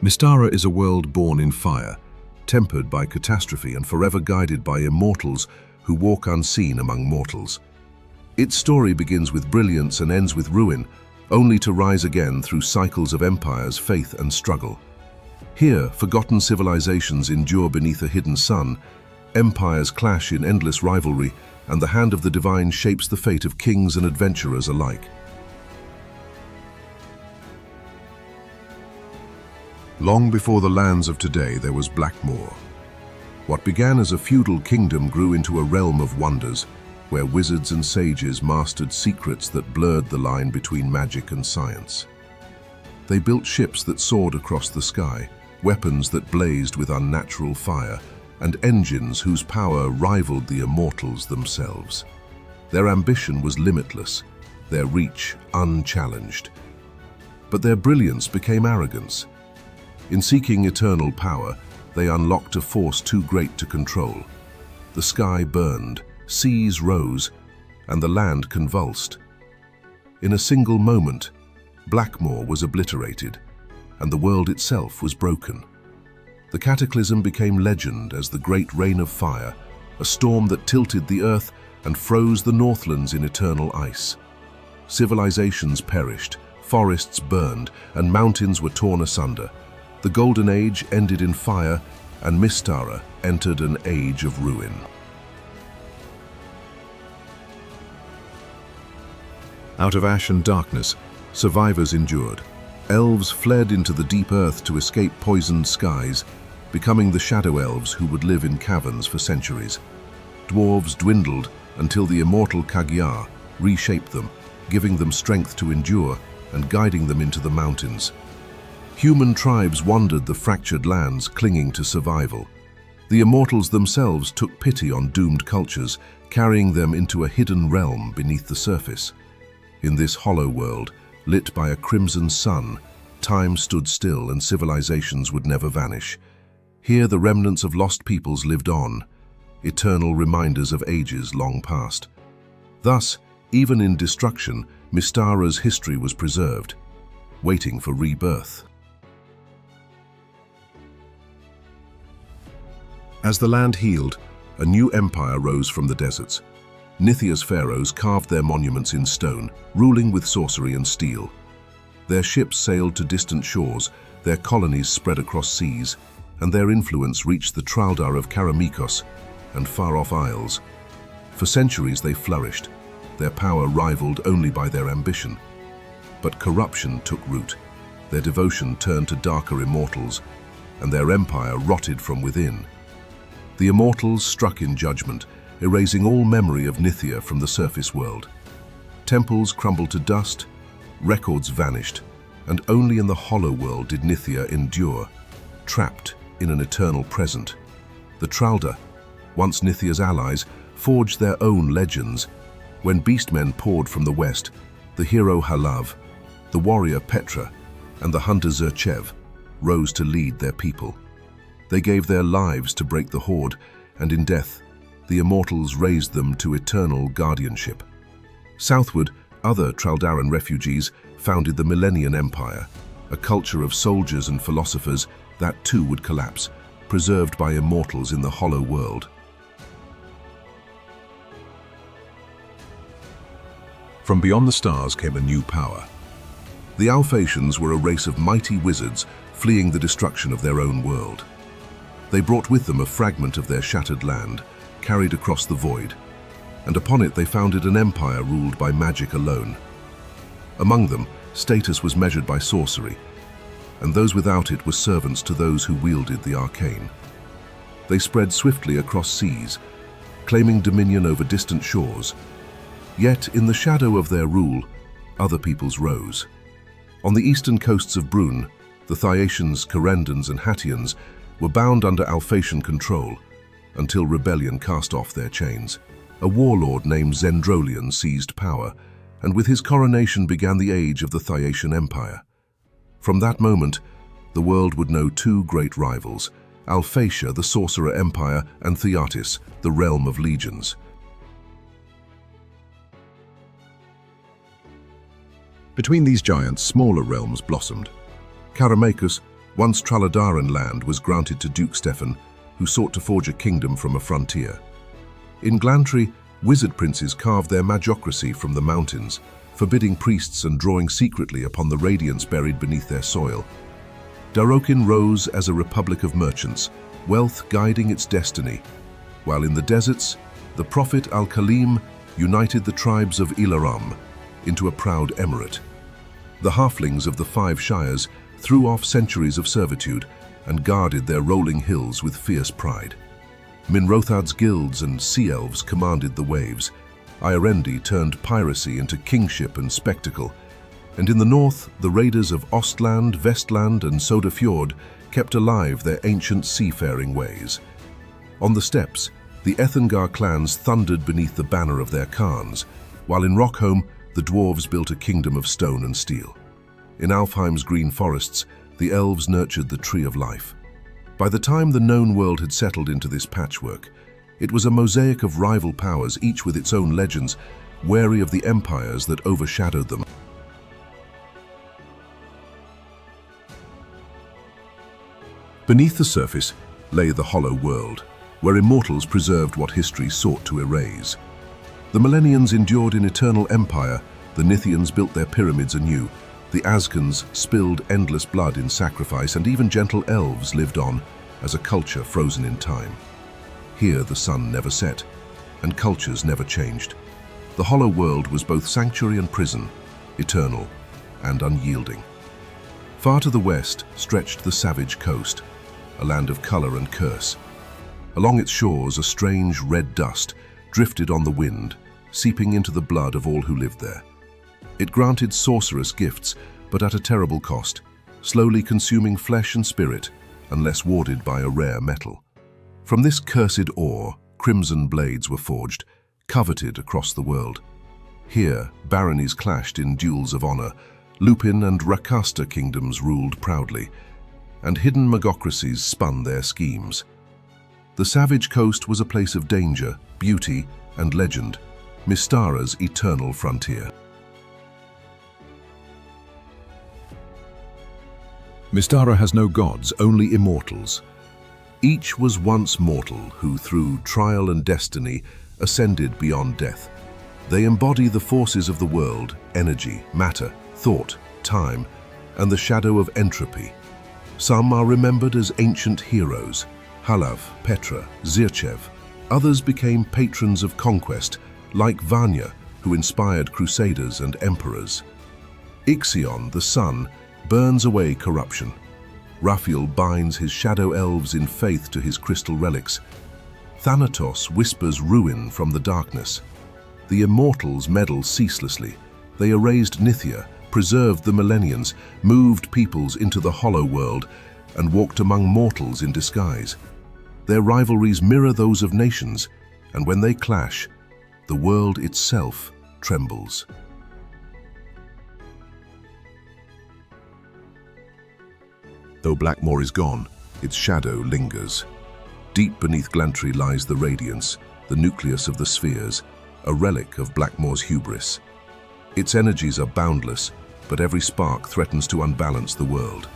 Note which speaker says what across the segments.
Speaker 1: Mystara is a world born in fire, tempered by catastrophe and forever guided by immortals who walk unseen among mortals. Its story begins with brilliance and ends with ruin, only to rise again through cycles of empires, faith and struggle. Here, forgotten civilizations endure beneath a hidden sun, empires clash in endless rivalry, and the hand of the divine shapes the fate of kings and adventurers alike. Long before the lands of today, there was Blackmoor. What began as a feudal kingdom grew into a realm of wonders, where wizards and sages mastered secrets that blurred the line between magic and science. They built ships that soared across the sky, weapons that blazed with unnatural fire, and engines whose power rivaled the Immortals themselves. Their ambition was limitless, their reach unchallenged. But their brilliance became arrogance. In seeking eternal power, they unlocked a force too great to control. The sky burned, seas rose, and the land convulsed. In a single moment, Blackmoor was obliterated, and the world itself was broken. The cataclysm became legend as the Great Rain of Fire, a storm that tilted the earth and froze the Northlands in eternal ice. Civilizations perished, forests burned, and mountains were torn asunder. The Golden Age ended in fire, and Mystara entered an age of ruin. Out of ash and darkness, survivors endured. Elves fled into the deep earth to escape poisoned skies, becoming the shadow elves who would live in caverns for centuries. Dwarves dwindled until the immortal Kagyar reshaped them, giving them strength to endure and guiding them into the mountains. Human tribes wandered the fractured lands, clinging to survival. The Immortals themselves took pity on doomed cultures, carrying them into a hidden realm beneath the surface. In this hollow world, lit by a crimson sun, time stood still and civilizations would never vanish. Here the remnants of lost peoples lived on, eternal reminders of ages long past. Thus, even in destruction, Mystara's history was preserved, waiting for rebirth. As the land healed, a new empire rose from the deserts. Nithia's pharaohs carved their monuments in stone, ruling with sorcery and steel. Their ships sailed to distant shores, their colonies spread across seas, and their influence reached the Traldar of Karamikos and far-off isles. For centuries they flourished, their power rivaled only by their ambition. But corruption took root, their devotion turned to darker immortals, and their empire rotted from within. The Immortals struck in judgment, erasing all memory of Nithia from the surface world. Temples crumbled to dust, records vanished, and only in the hollow world did Nithia endure, trapped in an eternal present. The Traldar, once Nithia's allies, forged their own legends. When beastmen poured from the west, the hero Halav, the warrior Petra, and the hunter Zerchev rose to lead their people. They gave their lives to break the horde, and in death, the Immortals raised them to eternal guardianship. Southward, other Traldaran refugees founded the Millennian Empire, a culture of soldiers and philosophers that too would collapse, preserved by Immortals in the hollow world. From beyond the stars came a new power. The Alphatians were a race of mighty wizards fleeing the destruction of their own world. They brought with them a fragment of their shattered land, carried across the void, and upon it they founded an empire ruled by magic alone. Among them, status was measured by sorcery, and those without it were servants to those who wielded the arcane. They spread swiftly across seas, claiming dominion over distant shores. Yet, in the shadow of their rule, other peoples rose. On the eastern coasts of Brune, the Thyatis, Corendans, and Hattians were bound under Alphatian control, until rebellion cast off their chains. A warlord named Zendrolian seized power, and with his coronation began the age of the Thyacian Empire. From that moment, the world would know two great rivals, Alphatia, the Sorcerer Empire, and Thyatis, the realm of legions. Between these giants, smaller realms blossomed. Karamakos, Once Traladaran land was granted to Duke Stefan, who sought to forge a kingdom from a frontier. In Glantry, wizard princes carved their magocracy from the mountains, forbidding priests and drawing secretly upon the radiance buried beneath their soil. Darokin rose as a republic of merchants, wealth guiding its destiny, while in the deserts, the prophet Al-Khalim united the tribes of Ilaram into a proud emirate. The halflings of the 5 shires threw off centuries of servitude and guarded their rolling hills with fierce pride. Minrothad's guilds and sea elves commanded the waves. Iorendi turned piracy into kingship and spectacle. And in the north, the raiders of Ostland, Vestland, and Sodafjord kept alive their ancient seafaring ways. On the steppes, the Ethengar clans thundered beneath the banner of their khans, while in Rockholm, the dwarves built a kingdom of stone and steel. In Alfheim's green forests, the elves nurtured the Tree of Life. By the time the known world had settled into this patchwork, it was a mosaic of rival powers, each with its own legends, wary of the empires that overshadowed them. Beneath the surface lay the hollow world, where immortals preserved what history sought to erase. The Millennians endured in eternal empire, the Nithians built their pyramids anew, the Azkans spilled endless blood in sacrifice, and even gentle elves lived on as a culture frozen in time. Here the sun never set, and cultures never changed. The hollow world was both sanctuary and prison, eternal and unyielding. Far to the west stretched the savage coast, a land of color and curse. Along its shores, a strange red dust drifted on the wind, seeping into the blood of all who lived there. It granted sorcerous gifts, but at a terrible cost, slowly consuming flesh and spirit, unless warded by a rare metal. From this cursed ore, crimson blades were forged, coveted across the world. Here, baronies clashed in duels of honor, Lupin and Rakasta kingdoms ruled proudly, and hidden magocracies spun their schemes. The savage coast was a place of danger, beauty, and legend, Mystara's eternal frontier. Mystara has no gods, only immortals. Each was once mortal who, through trial and destiny, ascended beyond death. They embody the forces of the world, energy, matter, thought, time, and the shadow of entropy. Some are remembered as ancient heroes, Halav, Petra, Zirchev. Others became patrons of conquest, like Vanya, who inspired crusaders and emperors. Ixion, the sun, burns away corruption. Raphael binds his shadow elves in faith to his crystal relics. Thanatos whispers ruin from the darkness. The Immortals meddle ceaselessly. They erased Nithya, preserved the Millennians, moved peoples into the hollow world, and walked among mortals in disguise. Their rivalries mirror those of nations, and when they clash, the world itself trembles. Though Blackmoor is gone, its shadow lingers. Deep beneath Glantry lies the Radiance, the nucleus of the spheres, a relic of Blackmoor's hubris. Its energies are boundless, but every spark threatens to unbalance the world.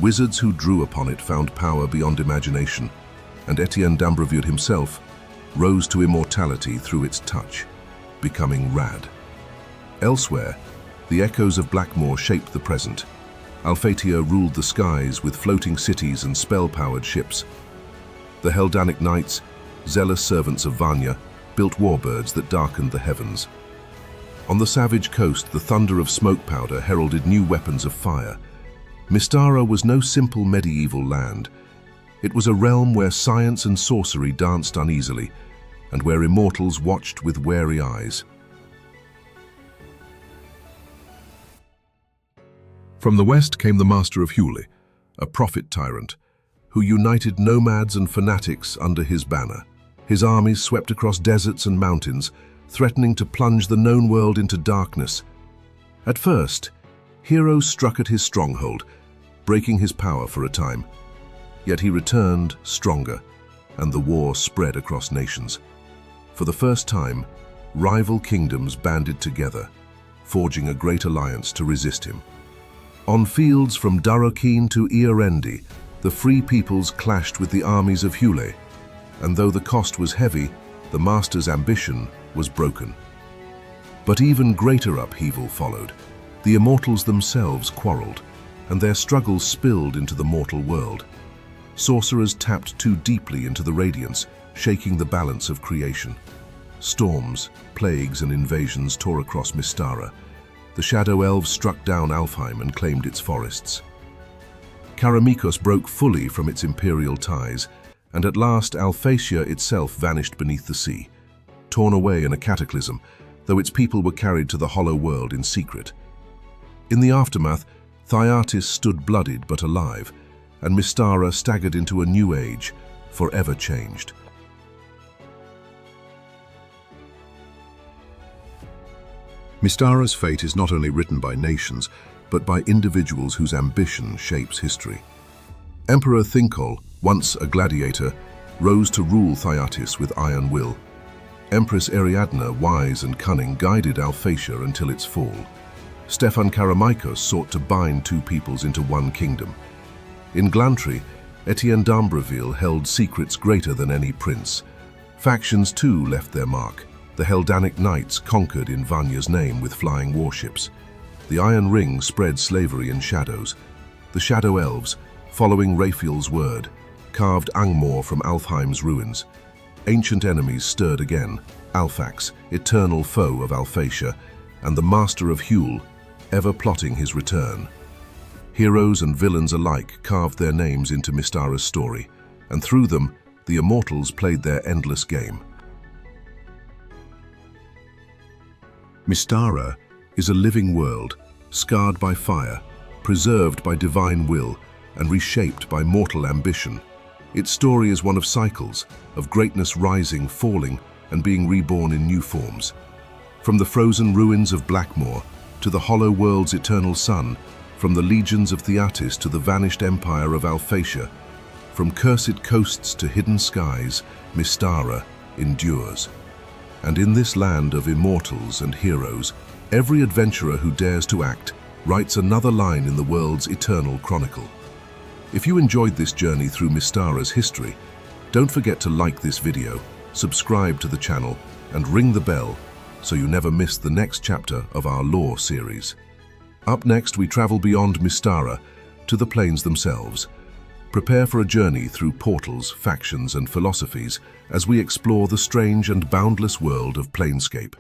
Speaker 1: Wizards who drew upon it found power beyond imagination, and Etienne d'Ambreville himself rose to immortality through its touch, becoming Rad. Elsewhere, the echoes of Blackmoor shaped the present. Alphatia ruled the skies with floating cities and spell-powered ships. The Heldanic knights, zealous servants of Vanya, built warbirds that darkened the heavens. On the savage coast, the thunder of smoke powder heralded new weapons of fire. Mystara was no simple medieval land. It was a realm where science and sorcery danced uneasily, and where immortals watched with wary eyes. From the west came the Master of Hewley, a prophet tyrant, who united nomads and fanatics under his banner. His armies swept across deserts and mountains, threatening to plunge the known world into darkness. At first, heroes struck at his stronghold, breaking his power for a time. Yet he returned stronger, and the war spread across nations. For the first time, rival kingdoms banded together, forging a great alliance to resist him. On fields from Durrokeen to Eorendi, the Free Peoples clashed with the armies of Hule, and though the cost was heavy, the Master's ambition was broken. But even greater upheaval followed. The Immortals themselves quarreled, and their struggles spilled into the mortal world. Sorcerers tapped too deeply into the radiance, shaking the balance of creation. Storms, plagues, and invasions tore across Mystara. The Shadow Elves struck down Alfheim and claimed its forests. Karamikos broke fully from its imperial ties, and at last Alphatia itself vanished beneath the sea, torn away in a cataclysm, though its people were carried to the hollow world in secret. In the aftermath, Thyatis stood bloodied but alive, and Mystara staggered into a new age, forever changed. Mystara's fate is not only written by nations, but by individuals whose ambition shapes history. Emperor Thinkol, once a gladiator, rose to rule Thyatis with iron will. Empress Ariadna, wise and cunning, guided Alphatia until its fall. Stefan Karameikos sought to bind two peoples into one kingdom. In Glantry, Etienne d'Ambreville held secrets greater than any prince. Factions too left their mark. The Heldanic Knights conquered in Vanya's name with flying warships. The Iron Ring spread slavery in shadows. The Shadow Elves, following Raphael's word, carved Angmor from Alfheim's ruins. Ancient enemies stirred again, Alphax, eternal foe of Alphatia, and the Master of Hule, ever plotting his return. Heroes and villains alike carved their names into Mystara's story, and through them, the Immortals played their endless game. Mystara is a living world, scarred by fire, preserved by divine will, and reshaped by mortal ambition. Its story is one of cycles, of greatness rising, falling, and being reborn in new forms. From the frozen ruins of Blackmoor to the hollow world's eternal sun, from the legions of Thyatis to the vanished empire of Alphatia, from cursed coasts to hidden skies, Mystara endures. And in this land of immortals and heroes, every adventurer who dares to act writes another line in the world's eternal chronicle. If you enjoyed this journey through Mystara's history, don't forget to like this video, subscribe to the channel, and ring the bell so you never miss the next chapter of our lore series. Up next, we travel beyond Mystara to the planes themselves. Prepare for a journey through portals, factions, and philosophies as we explore the strange and boundless world of Planescape.